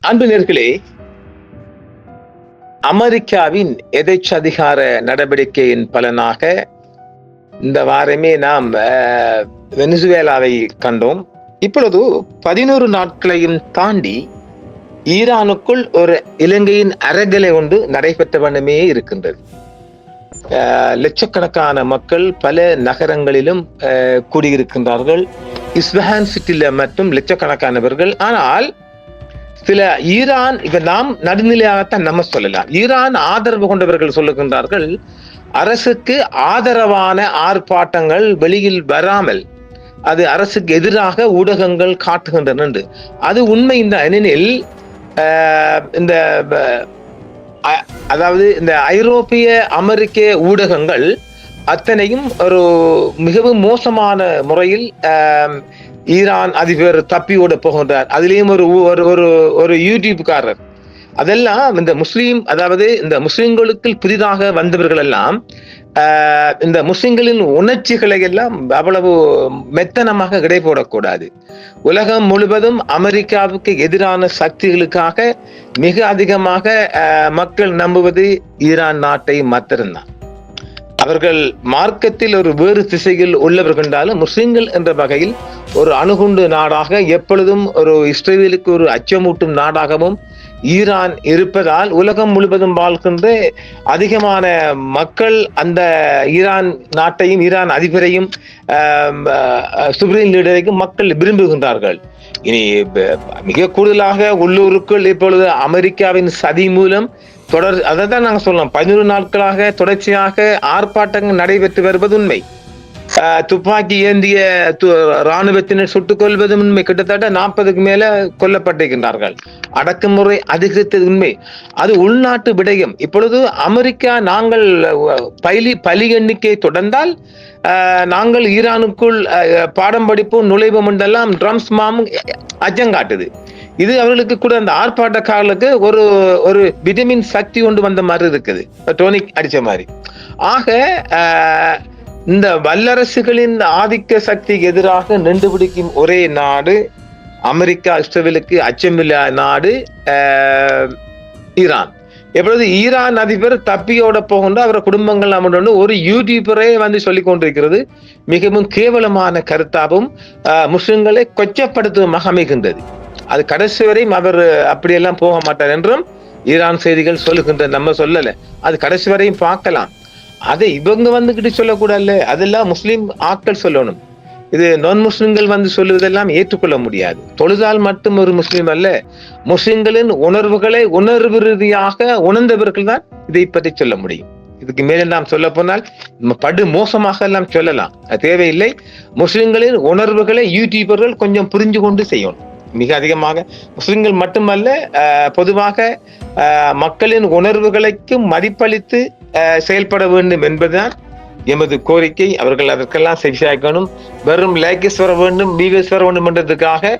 அன்பு நேயர்களே, அமெரிக்காவின் எதேச்சதிகார நடவடிக்கையின் பலனாக இந்த வாரமே நாம் வெனிசுவேலாவை கண்டோம். இப்பொழுது 11 நாட்களையும் தாண்டி ஈரானுக்குள் ஒரு இலங்கையின் அறகலை ஒன்று நடைபெற்ற வண்ணமே இருக்கின்றது. லட்சக்கணக்கான மக்கள் பல நகரங்களிலும் கூடியிருக்கின்றார்கள். இஸ்பஹான் சிட்டில மட்டும் லட்சக்கணக்கானவர்கள். ஆனால் சில ஈரான், இப்ப நாம் நடுநிலையாகத்தான் நம்ம சொல்லலாம், ஈரான் ஆதரவு கொண்டவர்கள் சொல்லுகின்றார்கள், அரசுக்கு ஆதரவான ஆர்ப்பாட்டங்கள் வெளியில் வராமல் அது அரசுக்கு எதிராக ஊடகங்கள் காட்டுகின்றன என்று. அது உண்மை. ஏனெனில் இந்த அதாவது இந்த ஐரோப்பிய அமெரிக்க ஊடகங்கள் அத்தனையும் ஒரு மிகவும் மோசமான முறையில் ஈரான் அதிபர் தப்பியோட போகின்றார். அதிலேயும் ஒரு யூடியூப்காரர், அதெல்லாம் இந்த முஸ்லீம், அதாவது இந்த முஸ்லிம்களுக்கு புதிதாக வந்தவர்கள் எல்லாம் இந்த முஸ்லிம்களின் உணர்ச்சிகளை எல்லாம் அவ்வளவு மெத்தனமாக இடை போடக்கூடாது. உலகம் முழுவதும் அமெரிக்காவுக்கு எதிரான சக்திகளுக்காக மிக அதிகமாக மக்கள் நம்புவது ஈரான் நாட்டை மாத்திரம்தான். அவர்கள் மார்க்கத்தில் ஒரு வேறு திசையில் உள்ளவர்கள் என்றாலும் முஸ்லிம்கள் என்ற வகையில் ஒரு அணுகுண்டு நாடாக, எப்பொழுதும் ஒரு இஸ்ரேலுக்கு ஒரு அச்சமூட்டும் நாடாகவும் ஈரான் இருப்பதால் உலகம் முழுவதும் வாழ்கின்ற அதிகமான மக்கள் அந்த ஈரான் நாட்டையும் ஈரான் அதிபரையும் சுப்ரீம் லீடரையும் மக்கள் விரும்புகின்றார்கள். இனி மிக கூடுதலாக உள்ளூருக்குள் இப்பொழுது அமெரிக்காவின் சதி மூலம் அதை தான் நாங்கள் சொல்லலாம், 11 நாட்களாக தொடர்ச்சியாக ஆர்ப்பாட்டங்கள் நடைபெற்று வருவது உண்மை. துப்பாக்கி ஏந்திய இராணுவத்தினர் சுட்டுக் கொள்வது உண்மை. கிட்டத்தட்ட 40க்கு மேல கொல்லப்பட்டிருக்கின்றார்கள். அடக்குமுறை அதிகரித்தது உண்மை. அது உள்நாட்டு விடயம். இப்பொழுது அமெரிக்கா, நாங்கள் பலி எண்ணிக்கை தொடர்ந்தால் நாங்கள் ஈரானுக்குள் பாடம் படிப்போம், நுழைவோம் என்றெல்லாம் ட்ரம்ஸ் மாமும் அச்சங்காட்டுது. இது அவர்களுக்கு கூட அந்த ஆர்ப்பாட்டக்காரர்களுக்கு ஒரு விட்டமின் சக்தி கொண்டு வந்த மாதிரி இருக்குது, டோனிக் அடிச்ச மாதிரி. ஆக இந்த வல்லரசுகளின் ஆதிக்க சக்திக்கு எதிராக நின்று பிடிக்கும் ஒரே நாடு அமெரிக்கா, இஸ்ரேலுக்கு அச்சமில்லா நாடு ஈரான். எப்பொழுது ஈரான் அதிபர் தப்பியோட போகின்ற அவர் குடும்பங்கள் அமர்ந்து ஒரு யூடியூபரே வந்து சொல்லிக் கொண்டிருக்கிறது, மிகவும் கேவலமான கருத்தாகவும் முஸ்லிம்களை கொச்சப்படுத்துவதாக அமைகின்றது. அது கடைசி வரையும் அவர் அப்படியெல்லாம் போக மாட்டார் என்றும் ஈரான் செய்திகள் சொல்லுகின்ற, நம்ம சொல்லல, அது கடைசி வரையும் பார்க்கலாம். அதை இவங்க வந்துகிட்டு சொல்லக்கூடாது, அதெல்லாம் முஸ்லிம் ஆட்கள் சொல்லணும். இது நான் முஸ்லிம்கள் வந்து சொல்லுவதெல்லாம் ஏற்றுக்கொள்ள முடியாது. தொழுதால் மட்டும் ஒரு முஸ்லிம் அல்ல, முஸ்லிம்களின் உணர்வுகளை உணர்வு ரீதியாக உணர்ந்தவர்கள் தான் இதை பற்றி சொல்ல முடியும். இதுக்கு மேலே நாம் சொல்ல போனால் படு மோசமாக எல்லாம் சொல்லலாம், அது தேவையில்லை. முஸ்லிம்களின் உணர்வுகளை யூடியூபர்கள் கொஞ்சம் புரிஞ்சு கொண்டு செய்யணும். மிக அதிகமாக முஸ்லிம்கள் மட்டுமல்ல, பொதுவாக மக்களின் உணர்வுகளுக்கும் மதிப்பளித்து செயல்பட வேண்டும் என்பதுதான் எமது கோரிக்கை. அவர்கள் அதற்கெல்லாம் செவிசாய்க்கணும். வெறும் லைக்ஸ் வர வேண்டும், வியூஸ் வர வேண்டும் என்றதுக்காக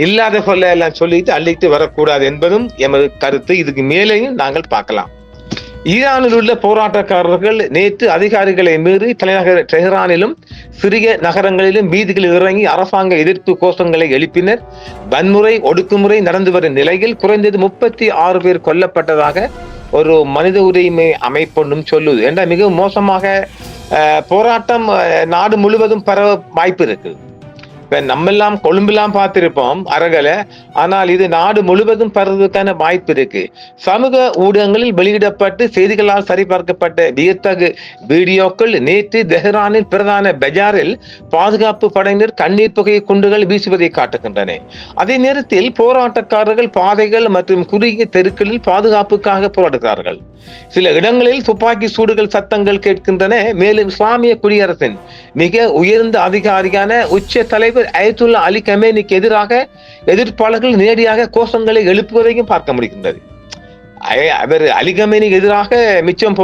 இல்லாத சொல்ல எல்லாம் சொல்லிட்டு அள்ளிட்டு வரக்கூடாது என்பதும் எமது கருத்து. இதுக்கு மேலேயும் நாங்கள் பார்க்கலாம். ஈரானில் உள்ள போராட்டக்காரர்கள் நேற்று அதிகாரிகளை மீறி தலைநகர் டெஹ்ரானிலும் சிறிய நகரங்களிலும் வீதிகளில் இறங்கி அரசாங்க எதிர்ப்பு கோஷங்களை எழுப்பினர். வன்முறை, ஒடுக்குமுறை நடந்து வரும் நிலையில் குறைந்தது 36 பேர் கொல்லப்பட்டதாக ஒரு மனித உரிமை அமைப்பொன்றும் சொல்லுது. என்ற மிக மோசமாக போராட்டம் நாடு முழுவதும் பரவ வாய்ப்பு இருக்கு. நம்மெல்லாம் கொழும்பெல்லாம் பார்த்திருப்போம் அரகலை, ஆனால் இது நாடு முழுவதும் பரவுவதற்கான வாய்ப்பு இருக்கு. சமூக ஊடகங்களில் வெளியிடப்பட்டு செய்திகளால் சரிபார்க்கப்பட்ட வியத்தகு வீடியோக்கள் நேற்று தெஹ்ரானின் பிரதான பஜாரில் பாதுகாப்பு படையினர் கண்ணீர் புகை குண்டுகள் வீசுவதை காட்டுகின்றன. அதே நேரத்தில் போராட்டக்காரர்கள் பாதைகள் மற்றும் குறுகிய தெருக்களில் பாதுகாப்புக்காக போராடுகிறார்கள். சில இடங்களில் துப்பாக்கி சூடுகள் சத்தங்கள் கேட்கின்றன. மேலும் இஸ்லாமிய குடியரசின் மிக உயர்ந்த அதிகாரியான உச்ச தலைவர் அயத்துல்லா அலி கமேனிக்கு எதிராக எதிர்ப்பாளர்கள் நேரடியாக கோஷங்களை எழுப்புவதையும் பார்க்க முடிகின்றது. அவர் அலி கமேனிக்கு எதிராக மிச்சம்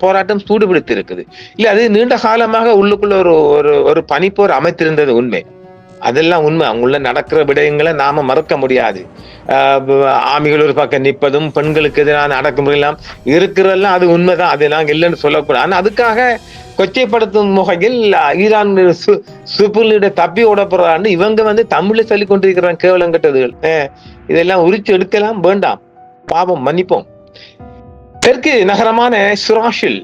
போராட்டம் சூடுபிடித்து இருக்குது. இல்ல, அது நீண்ட காலமாக உள்ளுக்குள்ள ஒரு பனிப்போர் அமைத்திருந்தது உண்மை. அதெல்லாம் உண்மை. அவங்கள நடக்கிற விடயங்களை நாம மறக்க முடியாது. ஆமிகள் ஒரு பக்கம் நிற்பதும், பெண்களுக்கு எதிரான அடக்குமுறை எல்லாம் இருக்கிறதெல்லாம் அது உண்மைதான், அது நாங்கள் இல்லைன்னு சொல்லக்கூடாது. ஆனா அதுக்காக கொச்சைப்படுத்தும் வகையில் ஈரான் சுப்புலிட தப்பி ஓடப்படுறான்னு இவங்க வந்து தமிழ்ல சொல்லிக் கொண்டிருக்கிறாங்க. கேவலம் கட்டதுகள் இதெல்லாம் உரிச்சு எடுக்கலாம் வேண்டாம், பாவம், மன்னிப்போம். தெற்கு நகரமான சுராஷில்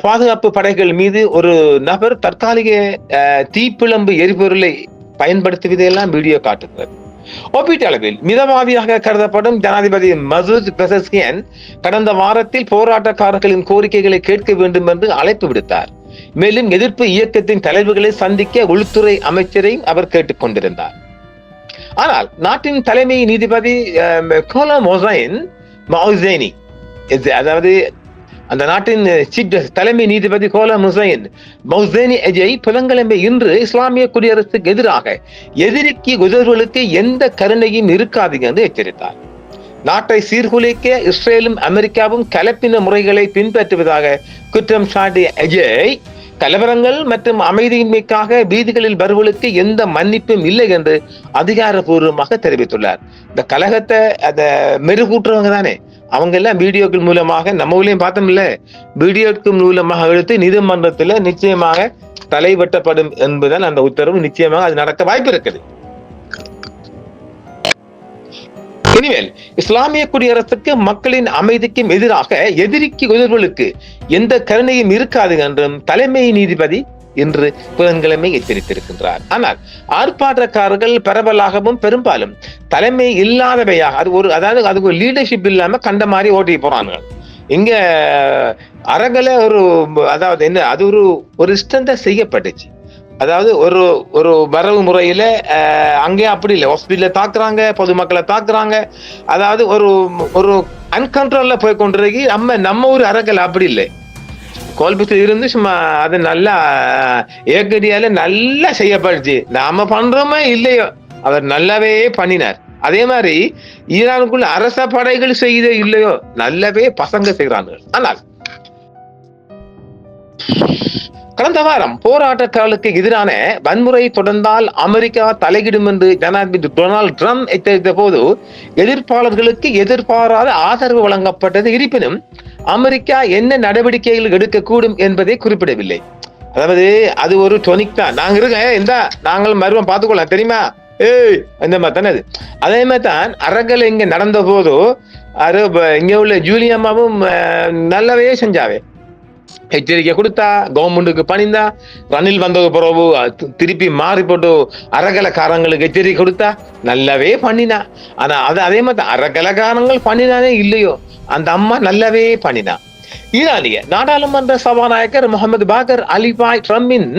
பாதுகாப்பு படைகள் மீது ஒரு நபர் தற்காலிக தீப்பிழம்பு எரிபொருளை பயன்படுத்துவதையெல்லாம் வீடியோ காட்டுகிறது. ஒப்பீட்டளவில் மிதவாதியாக கருதப்படும் ஜனாதிபதி மசூத் பெசஸ்கியன் கடந்த வாரத்தில் போராட்டக்காரர்களின் கோரிக்கைகளை கேட்க வேண்டும் என்று அழைப்பு விடுத்தார். மேலும் எதிர்ப்பு இயக்கத்தின் தலைவர்களை சந்திக்க உள்துறை அமைச்சரையும் அவர் கேட்டுக் கொண்டிருந்தார். ஆனால் நாட்டின் தலைமை நீதிபதி கோலம் மொசைனி, அதாவது அந்த நாட்டின் தலைமை நீதிபதி கோலம் மொசைனி புதன்கிழமை இன்று இஸ்லாமிய குடியரசுக்கு எதிராக எதிரிக்கு உதவுகளுக்கு எந்த கருணையும் இருக்காது என்று எச்சரித்தார். நாட்டை சீர்குலைக்க இஸ்ரேலும் அமெரிக்காவும் கலப்பின முறைகளை பின்பற்றுவதாக குற்றம் சாட்டிய அஜய் கலவரங்கள் மற்றும் அமைதியின்மைக்காக வீதிகளில் வருவர்களுக்கு எந்த மன்னிப்பும் இல்லை என்று அதிகாரப்பூர்வமாக தெரிவித்துள்ளார். இந்த கலகத்தை அதை மெருகூட்டுறவங்க தானே அவங்க எல்லாம் வீடியோக்கள் மூலமாக, நம்ம ஊர்லயும் பார்த்தோம்ல, வீடியோக்கள் மூலமாக எடுத்து நீதிமன்றத்தில் நிச்சயமாக தலை வெட்டப்படும் என்பதால் அந்த உத்தரவு நிச்சயமாக அது நடக்க வாய்ப்பு இருக்குது. இனிமேல் இஸ்லாமிய குடியரசுக்கு மக்களின் அமைதிக்கும் எதிராக எதிரிக்கு உதவுகளுக்கு எந்த கருணையும் இருக்காது என்றும் தலைமை நீதிபதி இன்று புதன்கிழமை எச்சரித்திருக்கின்றார். ஆனால் ஆர்ப்பாட்டக்காரர்கள் பரவலாகவும் பெரும்பாலும் தலைமை இல்லாதவையாக, அது ஒரு லீடர்ஷிப் இல்லாம கண்ட மாதிரி ஓட்டி போறாங்க. இங்க அரகல அதாவது என்ன, அது ஒரு இஷ்டம் தான் செய்யப்பட்டுச்சு. அதாவது ஒரு வரவு முறையில அங்கே அப்படி இல்லை, ஹாஸ்பிட்டல தாக்குறாங்க, பொதுமக்களை தாக்குறாங்க. அதாவது ஒரு அன்கண்ட்ரோல்ல போய் கொண்டிருக்கி நம்ம ஊர் அரகல் அப்படி இல்லை. கோல்பத்தில் இருந்து சும்மா அது நல்லா ஏகடியால நல்லா செய்யப்படுச்சு. நாம பண்றோமே இல்லையோ, அவர் நல்லாவே பண்ணினார். அதே மாதிரி ஈரானுக்குள்ள அரச படைகள் செய்த இல்லையோ, நல்லாவே பசங்க செய்கிறார்கள். ஆனால் கடந்த வாரம் போராட்டக்காரர்களுக்கு எதிரான வன்முறை தொடர்ந்தால் அமெரிக்கா தலையிடும் என்று ஜனாதிபதி டொனால்டு ட்ரம்ப் எச்சரித்த போது எதிர்ப்பாளர்களுக்கு எதிர்பாராத ஆதரவு வழங்கப்பட்டது. இருப்பினும் அமெரிக்கா என்ன நடவடிக்கைகள் எடுக்கக்கூடும் என்பதை குறிப்பிடவில்லை. அதாவது அது ஒரு டொனிக் தான். நாங்க இருக்க நாங்கள் மருவம் பார்த்துக்கொள்ளலாம் தெரியுமா, இந்த மாதிரி தானே அது. அதே மாதிரி தான் அரங்கல் இங்க நடந்த போது இங்க உள்ள ஜூலியம்மாவும் நல்லாவே செஞ்சாவே எச்சரிக்கை கொடுத்தா, கவர்மெண்ட்டுக்கு பணிந்தா, ரணில் வந்தது பிறகு திருப்பி மாறி போட்டு அரகலக்காரங்களுக்கு எச்சரிக்கை கொடுத்தா, நல்லாவே பண்ணினா. ஆனா அதே மாதிரி அரகலக்காரங்கள் பண்ணினானே இல்லையோ, அந்த அம்மா நல்லாவே பண்ணினா. ஈரானிய நாடாளுமன்ற சபாநாயகர் முகமது பாகர் அலிபாய் ட்ரம்பின்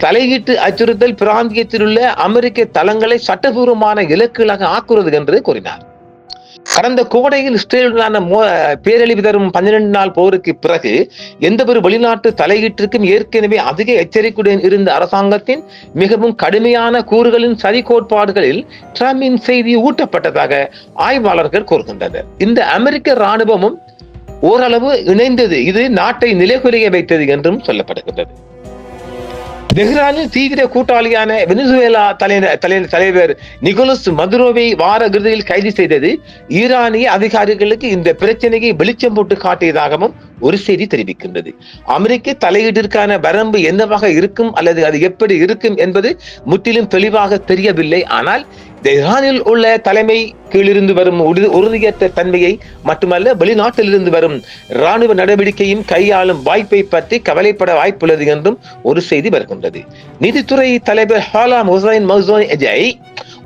தலையீட்டு அச்சுறுத்தல் பிராந்தியத்தில் உள்ள அமெரிக்க தளங்களை சட்டபூர்வமான இலக்குகளாக ஆக்குவது என்று கூறினார். கடந்த கோடையில் இஸ்ரேலுடனான பேரழிவு தரும் 12 நாள் போருக்கு பிறகு எந்த ஒரு வெளிநாட்டு தலையீட்டிற்கும் ஏற்கனவே அதிக எச்சரிக்கையுடன் இருந்த அரசாங்கத்தின் மிகவும் கடுமையான கூறுகளின் சரி கோட்பாடுகளில் ட்ரம்பின் செய்தி ஊட்டப்பட்டதாக ஆய்வாளர்கள் கூறுகின்றனர். இந்த அமெரிக்க இராணுவமும் ஓரளவு இணைந்தது, இது நாட்டை நிலைகுலைய வைத்தது என்றும் சொல்லப்படுகின்றது. தெஹ்ரானில் தீவிர கூட்டாளியான வெனிசுவேலா தலைவர் நிகோலஸ் மதுரோவை வார இறுதியில் கைது செய்தது ஈரானிய அதிகாரிகளுக்கு இந்த பிரச்சனையை வெளிச்சம் போட்டு காட்டியதாகவும் ஒரு செய்தி தெரிவிக்கின்றது. அமெரிக்க தலையீட்டிற்கான வரம்பு என்னவாக இருக்கும் அல்லது அது எப்படி இருக்கும் என்பது முற்றிலும் தெளிவாக தெரியவில்லை. ஆனால் தெஹ்ரானில் உள்ள தலைமை கீழிருந்து வரும் உறுதியற்ற தன்மையை மட்டுமல்ல, வெளிநாட்டிலிருந்து வரும் இராணுவ நடவடிக்கையும் கையாளும் வாய்ப்பை பற்றி கவலைப்பட வாய்ப்புள்ளது என்றும் ஒரு செய்தி வருகின்றது. நீதித்துறை தலைவர் ஹாலாம் ஹுசைன் மௌசோனி அஜய்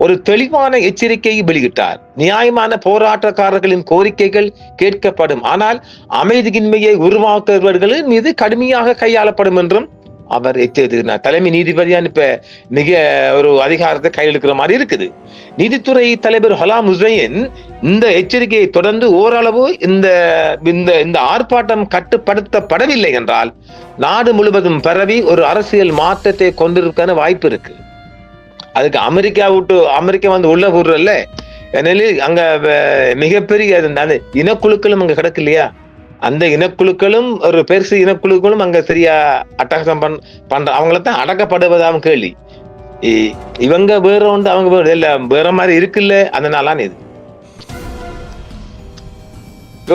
ஒரு தெளிவான எச்சரிக்கையை வெளியிட்டார். நியாயமான போராட்டக்காரர்களின் கோரிக்கைகள் கேட்கப்படும், ஆனால் அமைதியின்மையை உருவாக்குபவர்களின் மீது கடுமையாக கையாளப்படும் என்றும் அவர் எச்சரித்தார். தலைமை நீதிபதியான இப்ப மிக ஒரு அதிகாரத்தை கையில் இருக்கிற மாதிரி இருக்குது. நீதித்துறை தலைவர் ஹலாம் ஹுசைன் இந்த எச்சரிக்கையை தொடர்ந்து ஓரளவு இந்த ஆர்ப்பாட்டம் கட்டுப்படுத்தப்படவில்லை என்றால் நாடு முழுவதும் பரவி ஒரு அரசியல் மாற்றத்தை கொண்டிருக்க வாய்ப்பு இருக்கு. அதுக்கு அமெரிக்கா வந்து உள்ள கூறுறல்ல, ஏனெனில் அங்க மிகப்பெரிய இனக்குழுக்களும் அங்க கிடக்கு இல்லையா, அந்த இனக்குழுக்களும் ஒரு பெருசு இனக்குழுக்களும் அங்க சரியா அட்டகாசம் பண்ற அவங்களத்தான் அடக்கப்படுவதாகவும் கேள்வி. இவங்க வேற ஒன்று அவங்க வேற மாதிரி இருக்குல்ல, அதனால இது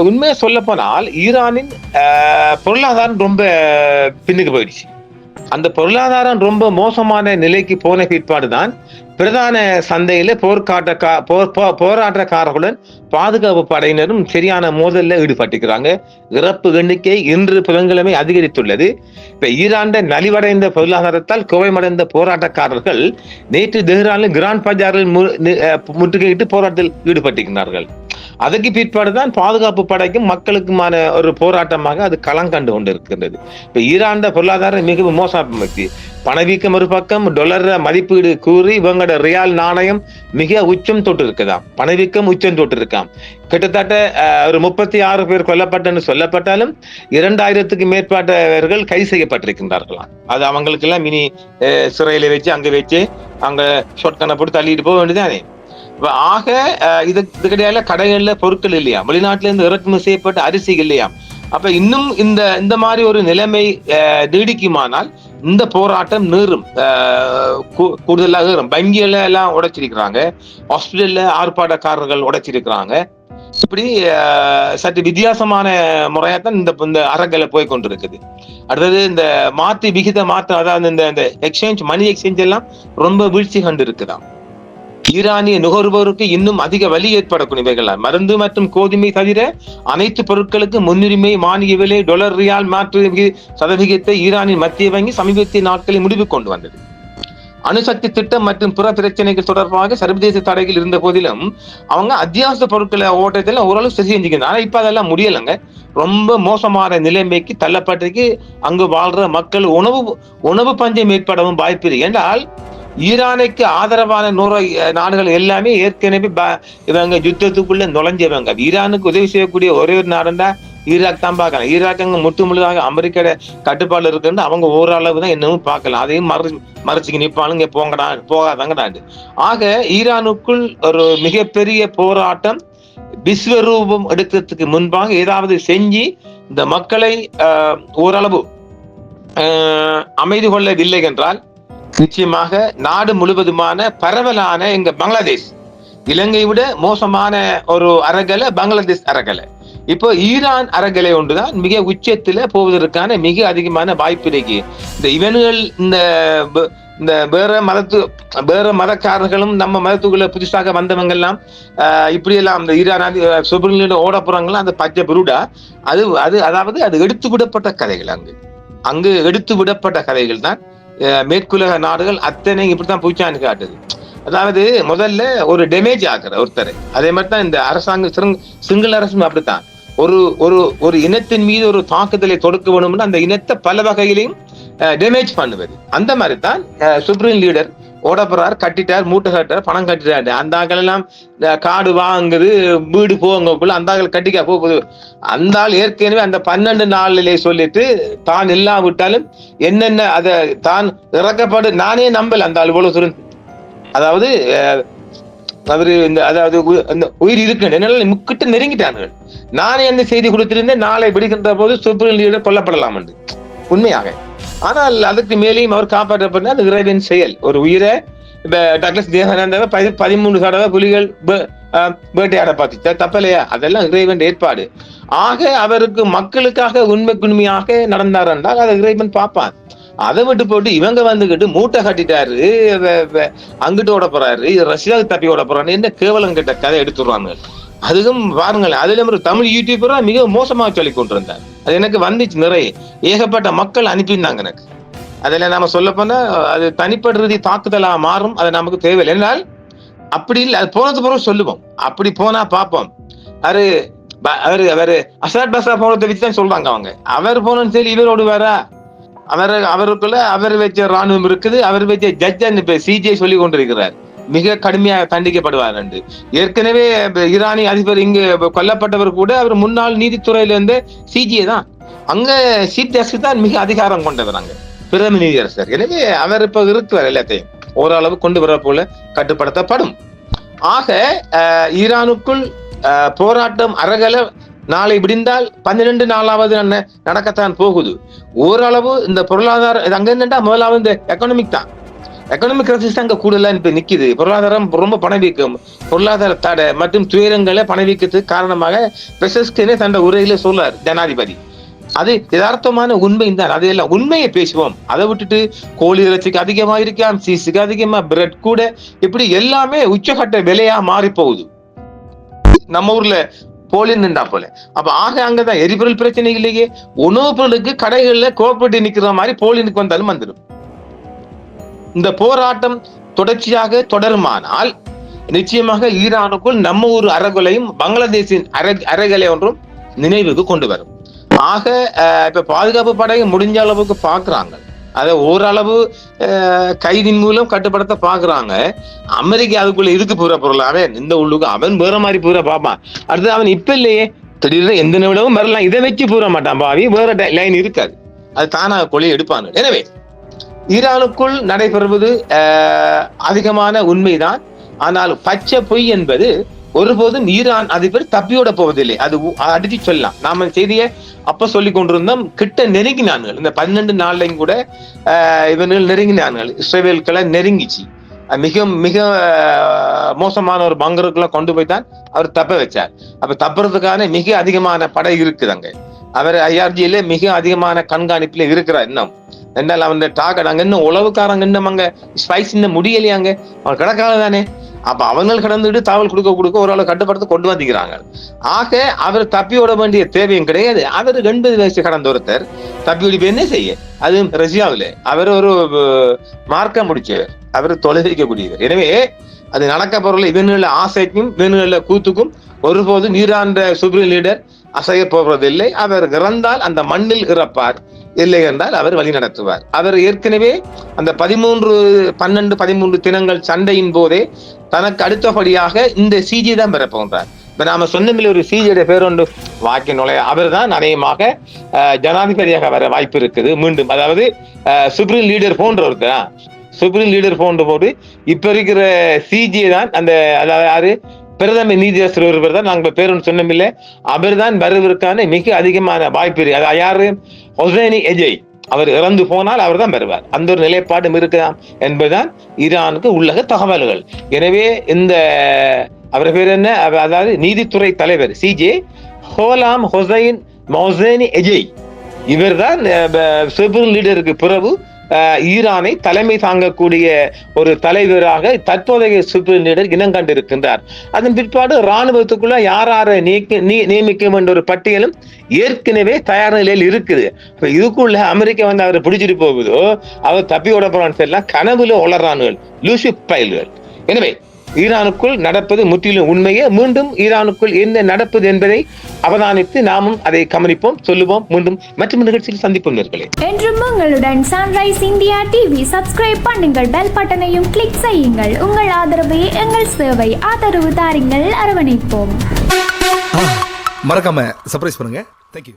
உண்மையை சொல்ல போனால் ஈரானின் பொருளாதாரம் ரொம்ப பின்னுக்கு போயிடுச்சு. அந்த பொருளாதாரம் ரொம்ப மோசமான நிலைக்கு போன பிற்பாடுதான் பிரதான சந்தையில போராட்டக்காரர்களுடன் பாதுகாப்பு படையினரும் சரியான மோதல்ல ஈடுபட்டிருக்கிறாங்க. இறப்பு எண்ணிக்கை இன்று புதன்கிழமை அதிகரித்துள்ளது. இப்ப ஈரான் நலிவடைந்த பொருளாதாரத்தால் கோபமடைந்த போராட்டக்காரர்கள் நேற்று தெஹ்ரானில் கிராண்ட் பஜாரில் முற்றுகையிட்டு போராட்டத்தில் ஈடுபட்டிருக்கிறார்கள். அதற்கு பிற்பாடுதான் பாதுகாப்பு படைக்கும் மக்களுக்குமான ஒரு போராட்டமாக அது களம் கண்டு கொண்டிருக்கின்றது. இப்ப ஈரான் பொருளாதாரம் மிகவும் மோசமாச்சு. பணவீக்கம் ஒரு பக்கம், டாலர் மதிப்பீடு கூறி இவங்களோட ரியால் நாணயம் மிக உச்சம் தொட்டு இருக்குதாம். பணவீக்கம் உச்சம் தொட்டு இருக்காம். கிட்டத்தட்ட ஒரு 36 பேர் கொல்லப்பட்டன்னு சொல்லப்பட்டாலும் 2000க்கு மேற்பட்டவர்கள் கைது செய்யப்பட்டிருக்கின்றார்களாம். அது அவங்களுக்கு எல்லாம் மினி சிறையில வச்சு அங்க வச்சு அங்க சொற்கனை போட்டு தள்ளிட்டு போக வேண்டியதானே. ஆக இதுக்கிடையில கடைகள்ல பொருட்கள் இல்லையா, வெளிநாட்டுல இருந்து இறக்குமதி செய்யப்பட்ட அரிசி இல்லையா. அப்ப இன்னும் இந்த மாதிரி ஒரு நிலைமை நீடிக்குமானால் இந்த போராட்டம் நீரும் கூடுதலாக ஏறும். வங்கியில எல்லாம் உடைச்சிருக்கிறாங்க, ஹாஸ்பிட்டல்ல ஆர்ப்பாட்டக்காரர்கள் உடைச்சிருக்கிறாங்க. இப்படி சற்று வித்தியாசமான முறையாத்தான் இந்த அரங்கல போய் கொண்டிருக்குது. அடுத்தது இந்த மாற்று விகித மாற்றம், அதாவது இந்த எக்ஸ்சேஞ்ச், மணி எக்ஸ்சேஞ்ச் எல்லாம் ரொம்ப வீழ்ச்சி கண்டு இருக்குதாம். ஈரானிய நுகர்வோருக்கு இன்னும் அதிக வலி ஏற்படக்கூடியவைகள். மருந்து மற்றும் கோதுமை தவிர அனைத்து பொருட்களுக்கு முன்னுரிமை மானிய விலை டாலர் ரியால் மாற்று சதவிகிதத்தை ஈரானின் மத்திய வங்கி சமீபத்திய நாட்களில் முடிவு கொண்டு வந்தது. அணுசக்தி திட்டம் மற்றும் பிற பிரச்சனைகள் தொடர்பாக சர்வதேச தடைகள் இருந்த போதிலும் அவங்க அத்தியாவசிய பொருட்களை ஓட்டத்தில் ஓரளவு சரி செஞ்சுக்கணும். ஆனா இப்ப அதெல்லாம் முடியலைங்க. ரொம்ப மோசமான நிலைமைக்கு தள்ளப்பட்டிருக்கு. அங்கு வாழ்ற மக்கள் உணவு பஞ்சம் ஏற்படவும் வாய்ப்பு. என்றால் ஈரானுக்கு ஆதரவான நாடுகள் எல்லாமே ஏற்கனவே இவங்க யுத்தத்துக்குள்ள நுழைஞ்சவங்க. ஈரானுக்கு உதவி செய்யக்கூடிய ஒரே ஒரு நாடுன்னா ஈராக் தான் பார்க்கலாம். ஈராக் அங்க முழுதாக அமெரிக்க கட்டுப்பாடு இருக்குன்னு அவங்க ஓரளவு தான் என்னவும் பார்க்கலாம். அதையும் மறைச்சுக்கு நிற்பானுங்க, போகாதாங்கடாண்டு. ஆக ஈரானுக்குள் ஒரு மிகப்பெரிய போராட்டம் விஸ்வரூபம் எடுக்கிறதுக்கு முன்பாக ஏதாவது செஞ்சு இந்த மக்களை ஓரளவு அமைதி கொள்ளவில்லை என்றால் நிச்சயமாக நாடு முழுவதுமான பரவலான எங்க பங்களாதேஷ், இலங்கை விட மோசமான ஒரு அரகலை பங்களாதேஷ் அரகலை. இப்போ ஈரான் அரகலை ஒன்றுதான் மிக உச்சத்துல போவதற்கான மிக அதிகமான வாய்ப்பு இருக்கு. இந்த இவன்கள் இந்த வேற மதக்காரர்களும் நம்ம மதத்துக்குள்ள புதுசாக வந்தவங்க எல்லாம் இப்படி எல்லாம் இந்த ஈரான் சுப்ரீம் ஓட போறாங்களாம். அந்த பச்சை புருடா அதாவது அது எடுத்து விடப்பட்ட கதைகள். அங்கு எடுத்து விடப்பட்ட கதைகள் தான் மேற்குலக நாடுகள் அத்தனை இப்படித்தான் பூச்சான்னு காட்டுது. அதாவது முதல்ல ஒரு டேமேஜ் ஆகுற ஒருத்தர். அதே மாதிரி தான் இந்த அரசாங்கம், சிங்கள அரசும் அப்படித்தான். ஒரு இனத்தின் மீது ஒரு தாக்குதலை தொடுக்க வேணும்னா அந்த இனத்தை பல வகையிலையும் டேமேஜ் பண்ணுவது. அந்த மாதிரி தான் சுப்ரீம் லீடர் ஓடப்படுறாரு, கட்டிட்டார், மூட்டை கட்டார், பணம் கட்டிட்டாரு. அந்த ஆக்கள் எல்லாம் காடு வாங்குது, வீடு போங்கக்குள்ள அந்த ஆக்கள் கட்டிக்கா போகுது. அந்த ஆள் ஏற்கனவே அந்த 12 நாளிலே சொல்லிட்டு தான் எல்லாம் விட்டாலும் என்னென்ன அதை தான் இறக்கப்படு நானே நம்பல அந்த ஆள் இவ்வளவு சுருந்து. அதாவது அவரு அதாவது உயிர் இருக்கு என்னால முக்கிட்ட நெருங்கிட்டார்கள். நானே அந்த செய்தி கொடுத்திருந்தேன், நாளை விடுகின்ற போது சுப்ரீம் லீடர் கொல்லப்படலாம் என்று உண்மையாக. ஆனால் அதுக்கு மேலேயும் அவர் காப்பாற்றப்பட்ட அது இறைவன் செயல். ஒரு உயிரை டக்ளஸ் தேவானந்தாவை 13 தடவை புலிகள் வேட்டையாட பார்த்துச்சா, தப்பலையா? அதெல்லாம் இறைவன் ஏற்பாடு. ஆக அவருக்கு மக்களுக்காக உண்மையாக நடந்தார் என்றால் அதை இறைவன் பார்ப்பான். அதை விட்டு போட்டு இவங்க வந்துகிட்டு மூட்டை கட்டிட்டாரு, அங்கிட்டு ஓட போறாரு, ரஷ்யாவுக்கு தப்பி ஓட போறாரு, என்ன கேவலம் கிட்ட கதை எடுத்துடுறாங்க. அதுவும் பாருங்களேன், அதுல ஒரு தமிழ் யூடியூபரா மிக மோசமாக சொல்லி கொண்டிருந்தார். அது எனக்கு வந்துச்சு, நிறைய ஏகப்பட்ட மக்கள் அனுப்பியிருந்தாங்க எனக்கு. அதுல நாம சொல்ல போனா அது தனிப்பட்ட ரீதி தாக்குதலா மாறும். அது நமக்கு தேவையில்லை. என்றால் அப்படி இல்லை, அது போனது பிறகு சொல்லுவோம். அப்படி போனா பார்ப்போம். அவரு அசாத் பாஷா போனதை வச்சுதான் சொல்றாங்க அவங்க. அவர் போனோன்னு சரி, இவரோடு வேற அவருக்குள்ள அவர் வச்ச ராணுவம் இருக்குது, அவர் வச்ச ஜட்ஜ் சிஜே சொல்லி கொண்டிருக்கிறார், மிக கடுமையாக தண்டிக்கப்படுவார் என்று. ஏற்கனவே ஈரானி அதிபர் இங்கு கொல்லப்பட்டவர் கூட அவர் முன்னாள் நீதித்துறையில இருந்து சிஜே தான். அங்க சீஃப் ஜஸ்டிஸ் தான் மிக அதிகாரம் கொண்டவர் அங்க, பிரதம நீதியரசர். எனவே அவர் இப்ப இருக்கிறார், எல்லாத்தையும் ஓரளவு கொண்டு வர போல கட்டுப்படுத்தப்படும். ஆக ஈரானுக்குள் போராட்டம் அரகல நாளை விடிந்தால் 12 நாளாவது நடக்கத்தான் போகுது. ஓரளவு இந்த பொருளாதார அங்க என்னண்டா முதலாவது இந்த எக்கனாமிக் தான். எக்கனாமிக் கிரைசிஸ் அங்க கூடுதலா இப்ப நிக்குது. பொருளாதாரம் ரொம்ப பணவீக்கம், பொருளாதார தடை மற்றும் துயரங்களை பணவீக்கத்துக்கு காரணமாக பெசஸ்கினே தன் உரையில சொல்லார் ஜனாதிபதி. அது யதார்த்தமான உண்மை தான். அதையெல்லாம் உண்மையை பேசுவோம். அதை விட்டுட்டு கோழி இறைச்சிக்கு அதிகமா இருக்காம், சீஸுக்கு அதிகமா, பிரெட் கூட, இப்படி எல்லாமே உச்சகட்ட விலையா மாறி போகுது நம்ம ஊர்ல போலின் நின்றா போல. அப்ப ஆக அங்கதான் எரிபொருள் பிரச்சனை இல்லையே, உணவுப் பொருளுக்கு கடைகள்ல கோப்பட்டு நிக்கிற மாதிரி போலினுக்கு வந்தாலும் வந்துடும். இந்த போராட்டம் தொடர்ச்சியாக தொடருமானால் நிச்சயமாக ஈரானுக்குள் நம்ம ஒரு அறகொலையும் பங்களாதேஷின் அறகொலை ஒன்றும் நினைவுக்கு கொண்டு வரும். ஆக இப்ப பாதுகாப்பு படை முடிஞ்ச அளவுக்கு பாக்குறாங்க, அதை ஓரளவு கைதின் மூலம் கட்டுப்படுத்த பாக்குறாங்க. அமெரிக்கா அதுக்குள்ள இதுக்கு பூரா பொருள் அவன் இந்த உள்ளுக்கு அவன் வேற மாதிரி பூரா பார்ப்பான். அடுத்து அவன் இப்ப இல்லையே, திடீர்னு எந்த நிமிடமும் வரலாம், இதை வச்சு பூரா மாட்டான் பாவி, வேற லைன் இருக்காது, அது தானாக கொலை எடுப்பாங்க. எனவே ஈரானுக்குள் நடைபெறுவது அதிகமான உண்மைதான். ஆனால் பச்சை பொய் என்பது ஒருபோதும் ஈரான் அதிபர் தப்பியோட போவதில்லை. அது அடிச்சு சொல்லலாம். நாம செய்தியை அப்ப சொல்லி கொண்டிருந்தோம். கிட்ட நெருங்கினான்கள் இந்த 12 நாள்லையும் கூட இவர்கள் நெருங்கினான்கள், இஸ்ரேல்களை நெருங்கிச்சு. மிக மிக மோசமான ஒரு பங்கருக்குலாம் கொண்டு போய் தான் அவர் தப்ப வச்சார். அப்ப தப்புறதுக்கான மிக அதிகமான படை இருக்குது அங்க. அவர் ஐஆர்ஜியில மிக அதிகமான கண்காணிப்புல இருக்கிறார். இன்னும் என்னால் அவன் டார்கெட் அங்க இன்னும் உளவுக்காரங்க இன்னும் அங்க ஸ்பைஸ் இன்னும் முடியலையாங்க, அவன் கிடக்கால தானே. அப்ப அவங்க கடந்துட்டு தாவல் கொடுக்க ஒரு ஆளை கட்டுப்படுத்த கொண்டு வந்துக்கிறாங்க. ஆக அவர் தப்பி விட வேண்டிய தேவையும் கிடையாது. அவர் 80 வயசு கடந்த ஒருத்தர் தப்பி ஓடி என்ன செய்ய, அது ரஷ்யாவில் அவர் ஒரு மார்க்கம் முடிச்சவர், அவர் தொலைவிக்கக்கூடியவர். எனவே அது நடக்க பொருள் இவனுள்ள ஆசைக்கும் இவனுள்ள கூத்துக்கும் ஒருபோதும் ஈரான் சுப்ரீம் லீடர் அசைய போவதில்லை. அவர் இறந்தால் அந்த மண்ணில் இறப்பார், இல்லை என்றால் அவர் வழி நடத்துவார். அவர் ஏற்கனவே அந்த 13 தினங்கள் சண்டையின் போதே தனக்கு அடுத்தபடியாக இந்த சிஜி தான் பெற போன்றார். இப்ப நாம சொன்னமில்ல ஒரு சிஜியோட பேர் ஒன்று வாக்கி நுழைய, அவர் தான் அநேகமாக ஜனாதிபதியாக வர வாய்ப்பு இருக்குது மீண்டும். அதாவது சுப்ரீம் லீடர் போன்ற ஒருத்தர், சுப்ரீம் லீடர் போது இப்ப இருக்கிற சிஜி தான் அந்த, அதாவது யாரு பிரதம நீதியரசர் ஒருவர் தான் நாங்கள் பேர் ஒன்று சொன்னமில்லை, அவர் தான் வருவதற்கான மிக அதிகமான வாய்ப்பு. அது யாரு, ஹொசைனி எஜய். அவர் இறந்து போனால் அவர் தான் வருவார். அந்த ஒரு நிலைப்பாடும் இருக்கலாம் என்பதுதான் ஈரானுக்கு உள்ளக தகவல்கள். எனவே இந்த அவர் பேர் என்ன, அதாவது நீதித்துறை தலைவர் சிஜே ஹோலாம் ஹொசைனி எஜய், இவர் தான் சுப்ரீம் லீடருக்கு பிறகு ஈரானை தலைமை தாங்கக்கூடிய ஒரு தலைவராக தற்போதைய சுப்ரீம் லீடர் இனம் கண்டிருக்கின்றார். அதன் பிற்பாடு ராணுவத்துக்குள்ள யாரை நியமிக்கும் என்ற ஒரு பட்டியலும் ஏற்கனவே தயார் நிலையில் இருக்குது. இதுக்குள்ள அமெரிக்கா வந்து அவரை பிடிச்சிட்டு போகுதோ, அவர் தப்பி ஓட போறான்னு சொல்லலாம், கனவுல உளறானுகள் லூசி பயில்கள். எனவே ஈரானுக்குள் நடப்பது முற்றிலும் உண்மையே. மீண்டும் ஈரானுக்குள் என்ன நடப்பது என்பதை அவதானித்து நாமும் அதை கவனிப்போம், சொல்லுவோம். மீண்டும் மற்றொரு நிகழ்ச்சியில் சந்திப்போம் நேர்களே. என்றும் உங்களுடன் சன்ரைஸ் இந்தியா டிவி. சப்ஸ்கிரைப் பண்ணுங்கள், பெல் பட்டனையும் கிளிக் செய்யுங்கள். உங்கள் ஆதரவே எங்கள் சேவை. ஆதரவு தாருங்கள், அரவணைப்போம். மறக்காம சர்ப்ரைஸ் பண்ணுங்க. தேங்க்யூ.